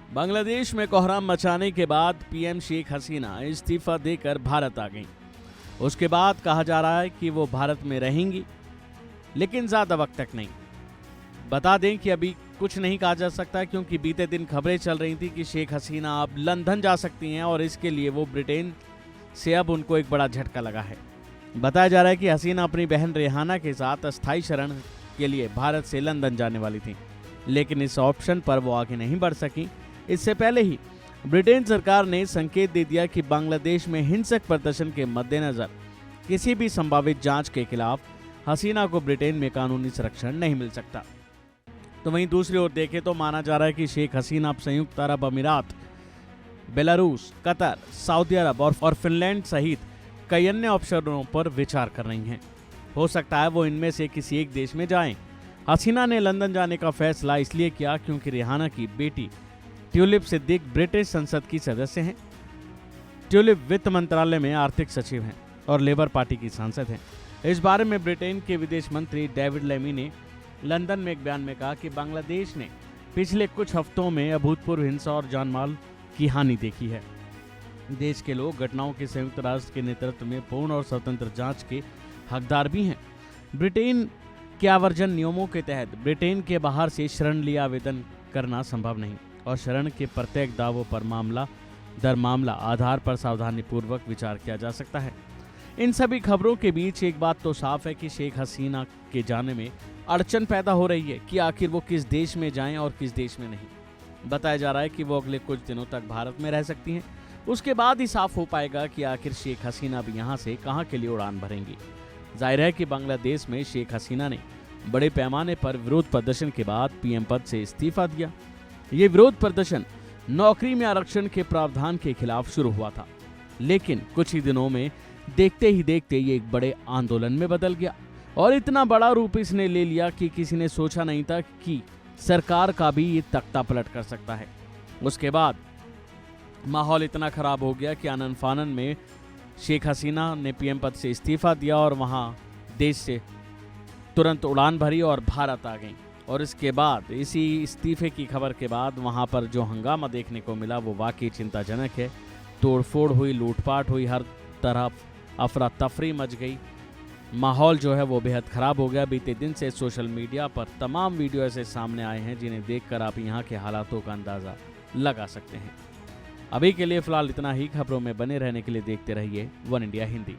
बांग्लादेश में कोहराम मचाने के बाद पीएम शेख हसीना इस्तीफा देकर भारत आ गईं। उसके बाद कहा जा रहा है कि वो भारत में रहेंगी, लेकिन ज्यादा वक्त तक नहीं। बता दें कि अभी कुछ नहीं कहा जा सकता, क्योंकि बीते दिन खबरें चल रही थी कि शेख हसीना अब लंदन जा सकती हैं और इसके लिए वो ब्रिटेन से अब उनको एक बड़ा झटका लगा है। बताया जा रहा है कि हसीना अपनी बहन रेहाना के साथ अस्थायी शरण के लिए भारत से लंदन जाने वाली थी, लेकिन इस ऑप्शन पर वो आगे नहीं बढ़ सकी। इससे पहले ही ब्रिटेन सरकार ने संकेत दे दिया कि बांग्लादेश में हिंसक प्रदर्शन के मद्देनजर किसी भी संभावित जांच के खिलाफ हसीना को ब्रिटेन में कानूनी संरक्षण नहीं मिल सकता। तो वहीं दूसरी ओर देखें तो माना जा रहा है कि शेख हसीना अब संयुक्त अरब अमीरात, बेलारूस, कतर, सऊदी अरब और फिनलैंड सहित कई अन्य ऑप्शनों पर विचार कर रही हैं। हो सकता है वो इनमें से किसी एक देश में जाएं। हसीना ने लंदन जाने का फैसला इसलिए किया क्योंकि रेहाना की बेटी ट्यूलिप सिद्दीक ब्रिटिश संसद की सदस्य हैं। ट्यूलिप वित्त मंत्रालय में आर्थिक सचिव हैं और लेबर पार्टी की सांसद हैं। इस बारे में ब्रिटेन के विदेश मंत्री डेविड लेमी ने लंदन में एक बयान में कहा कि बांग्लादेश ने पिछले कुछ हफ्तों में अभूतपूर्व हिंसा और जानमाल की हानि देखी है। देश के लोग घटनाओं के संयुक्त राष्ट्र के नेतृत्व में पूर्ण और स्वतंत्र जांच के हकदार भी हैं। ब्रिटेन के आवर्जन नियमों के तहत ब्रिटेन के बाहर से शरण लिए आवेदन करना संभव नहीं और शरण के प्रत्येक दावों पर मामला दर मामला आधार पर सावधानीपूर्वक विचार किया जा सकता है। इन सभी खबरों के बीच एक बात तो साफ है कि शेख हसीना के जाने में अड़चन पैदा हो रही है कि आखिर वो किस देश में जाएं और किस देश में नहीं। बताया जा रहा है कि वो अगले कुछ दिनों तक भारत में रह सकती हैं। उसके बाद ही साफ हो पाएगा कि आखिर शेख हसीना भी यहाँ से कहाँ के लिए उड़ान भरेंगी। जाहिर है कि बांग्लादेश में शेख हसीना ने बड़े पैमाने पर विरोध प्रदर्शन के बाद पीएम पद से इस्तीफा दिया। ये विरोध प्रदर्शन नौकरी में आरक्षण के प्रावधान के खिलाफ शुरू हुआ था, लेकिन कुछ ही दिनों में देखते ही देखते ये एक बड़े आंदोलन में बदल गया और इतना बड़ा रूप इसने ले लिया कि किसी ने सोचा नहीं था कि सरकार का भी ये तख्ता पलट कर सकता है। उसके बाद माहौल इतना खराब हो गया कि आनन फानन में शेख हसीना ने पीएम पद से इस्तीफा दिया और वहां देश से तुरंत उड़ान भरी और भारत आ गई। और इसके बाद इसी इस्तीफे की खबर के बाद वहां पर जो हंगामा देखने को मिला वो वाकई चिंताजनक है। तोड़फोड़ हुई, लूटपाट हुई, हर तरफ अफरा तफरी मच गई। माहौल जो है वो बेहद ख़राब हो गया। बीते दिन से सोशल मीडिया पर तमाम वीडियो ऐसे सामने आए हैं जिन्हें देखकर आप यहाँ के हालातों का अंदाज़ा लगा सकते हैं। अभी के लिए फ़िलहाल इतना ही। खबरों में बने रहने के लिए देखते रहिए वन इंडिया हिंदी।